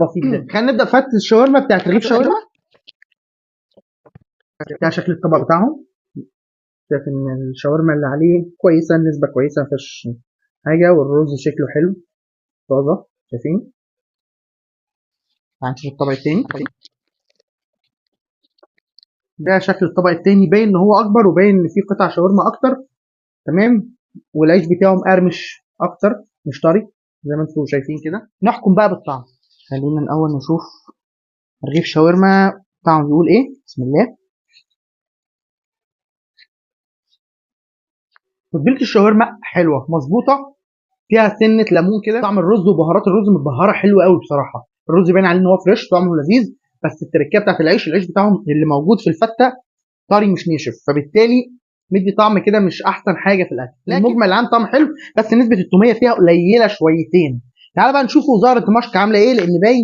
بسيط ده. خلينا نبدا فتة الشاورما بتاعت رغيف شاورما. ده شكل الطبق بتاعهم. شايف ان الشاورما اللي عليه كويسه، النسبه كويسه، مفيش حاجه، والرز شكله حلو طازه. شايفين؟ هنشوف الطبق التاني. ده شكل الطبق التاني، باين ان هو اكبر وباين ان فيه قطع شاورما اكتر. تمام. والعيش بتاعه مقرمش اكتر، مش طري زي ما انتم شايفين كده. نحكم بقى بالطعم. خلينا الاول نشوف رغيف شاورما طعمه بيقول ايه. بسم الله. تتبيله الشاورما حلوه مظبوطه، فيها سنه ليمون كده. طعم الرز وبهارات الرز متبهره حلوه قوي بصراحه. الرز باين عليه ان هو فريش، طعمه لذيذ. بس التركيه بتاعت العيش بتاعهم اللي موجود في الفته طري مش ناشف، فبالتالي مدي طعم كده مش احسن حاجه في الاكل. المجمل العام طعم حلو، بس نسبه التوميه فيها قليله شويتين. تعال بقى نشوف وزاره دمشق عامله ايه، لان باين